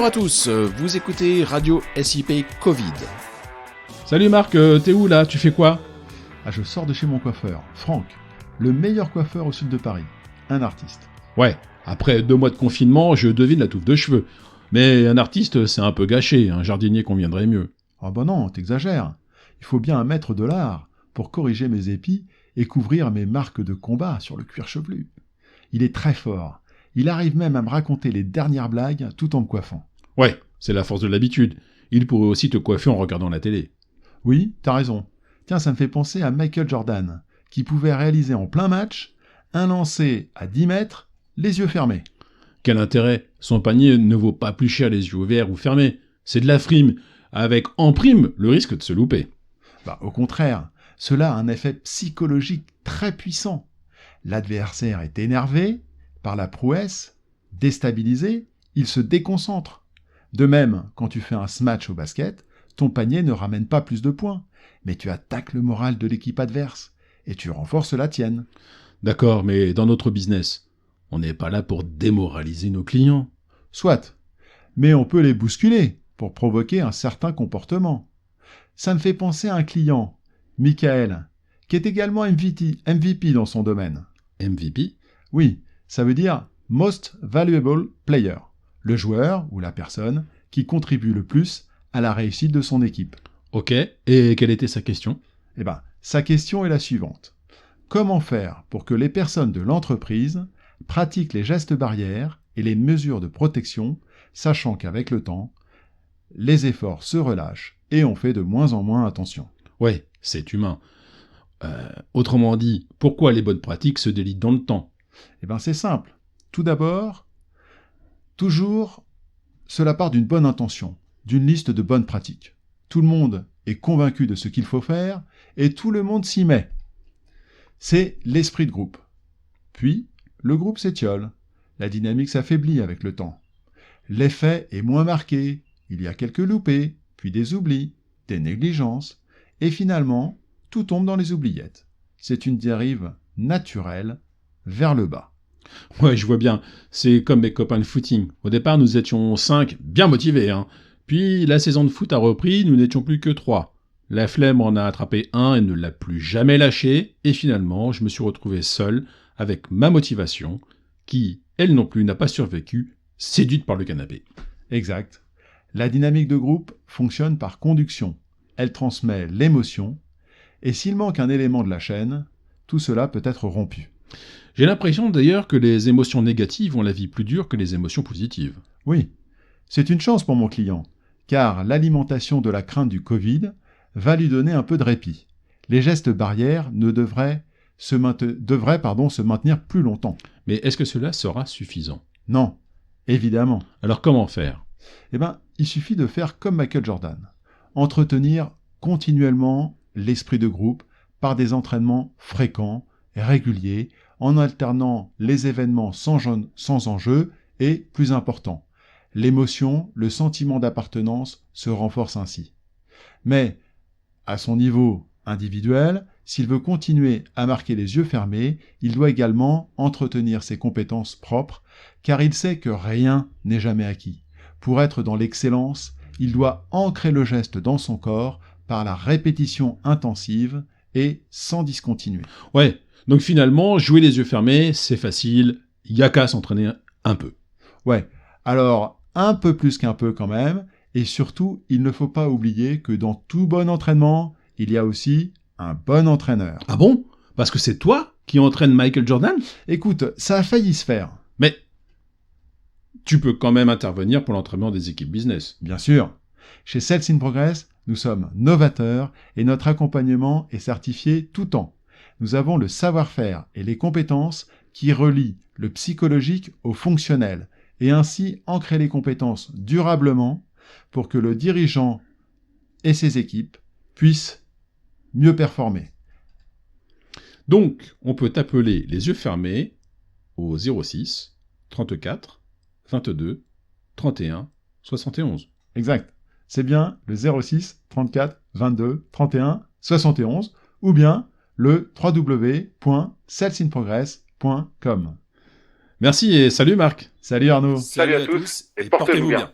à tous, vous écoutez Radio SIP Covid. Salut Marc, t'es où là? Tu fais quoi? Je sors de chez mon coiffeur, Franck, le meilleur coiffeur au sud de Paris, un artiste. Ouais, après 2 mois de confinement, je devine la touffe de cheveux. Mais un artiste, c'est un peu gâché, un jardinier conviendrait mieux. Ah bah non, t'exagères. Il faut bien un maître de l'art pour corriger mes épis et couvrir mes marques de combat sur le cuir chevelu. Il est très fort. Il arrive même à me raconter les dernières blagues tout en me coiffant. Ouais, c'est la force de l'habitude. Il pourrait aussi te coiffer en regardant la télé. Oui, t'as raison. Tiens, ça me fait penser à Michael Jordan, qui pouvait réaliser en plein match un lancer à 10 mètres, les yeux fermés. Quel intérêt? Son panier ne vaut pas plus cher les yeux ouverts ou fermés. C'est de la frime, avec en prime le risque de se louper. Au contraire, cela a un effet psychologique très puissant. L'adversaire est énervé par la prouesse, déstabilisé, il se déconcentre. De même, quand tu fais un smash au basket, ton panier ne ramène pas plus de points, mais tu attaques le moral de l'équipe adverse et tu renforces la tienne. D'accord, mais dans notre business, on n'est pas là pour démoraliser nos clients. Soit, mais on peut les bousculer pour provoquer un certain comportement. Ça me fait penser à un client, Michael, qui est également MVP dans son domaine. MVP? Oui, ça veut dire Most Valuable Player, le joueur ou la personne qui contribue le plus à la réussite de son équipe. Ok, et quelle était sa question? Sa question est la suivante. Comment faire pour que les personnes de l'entreprise pratiquent les gestes barrières et les mesures de protection, sachant qu'avec le temps, les efforts se relâchent et on fait de moins en moins attention. Ouais, c'est humain. Autrement dit, pourquoi les bonnes pratiques se délitent dans le temps? C'est simple. Tout d'abord, toujours, cela part d'une bonne intention, d'une liste de bonnes pratiques. Tout le monde est convaincu de ce qu'il faut faire et tout le monde s'y met. C'est l'esprit de groupe. Puis, le groupe s'étiole. La dynamique s'affaiblit avec le temps. L'effet est moins marqué. Il y a quelques loupés, puis des oublis, des négligences, et finalement, tout tombe dans les oubliettes. C'est une dérive naturelle vers le bas. Ouais, je vois bien. C'est comme mes copains de footing. Au départ, nous étions 5, bien motivés, hein. Puis, la saison de foot a repris, nous n'étions plus que 3. La flemme en a attrapé un et ne l'a plus jamais lâché, et finalement, je me suis retrouvé seul, avec ma motivation, qui, elle non plus, n'a pas survécu, séduite par le canapé. Exact. La dynamique de groupe fonctionne par conduction. Elle transmet l'émotion, et s'il manque un élément de la chaîne, tout cela peut être rompu. J'ai l'impression d'ailleurs que les émotions négatives ont la vie plus dure que les émotions positives. Oui, c'est une chance pour mon client, car l'alimentation de la crainte du Covid va lui donner un peu de répit. Les gestes barrières devraient se maintenir plus longtemps. Mais est-ce que cela sera suffisant? Non, évidemment. Alors comment faire? Il suffit de faire comme Michael Jordan. Entretenir continuellement l'esprit de groupe par des entraînements fréquents et réguliers, en alternant les événements sans enjeu et, plus important, l'émotion, le sentiment d'appartenance se renforcent ainsi. Mais, à son niveau individuel, s'il veut continuer à marquer les yeux fermés, il doit également entretenir ses compétences propres, car il sait que rien n'est jamais acquis. Pour être dans l'excellence, il doit ancrer le geste dans son corps par la répétition intensive et sans discontinuer. Ouais, donc finalement, jouer les yeux fermés, c'est facile, il n'y a qu'à s'entraîner un peu. Ouais, alors un peu plus qu'un peu quand même, et surtout, il ne faut pas oublier que dans tout bon entraînement, il y a aussi un bon entraîneur. Ah bon? Parce que c'est toi qui entraîne Michael Jordan? Écoute, ça a failli se faire. Mais tu peux quand même intervenir pour l'entraînement des équipes business. Bien sûr. Chez Sales in Progress, nous sommes novateurs et notre accompagnement est certifié tout temps. Nous avons le savoir-faire et les compétences qui relient le psychologique au fonctionnel et ainsi ancrer les compétences durablement pour que le dirigeant et ses équipes puissent mieux performer. Donc, on peut t'appeler les yeux fermés au 06 34 22 31 71. Exact. C'est bien le 06 34 22 31 71 ou bien le www.salesinprogress.com. Merci et salut Marc. Salut Arnaud. Salut à tous et portez-vous bien.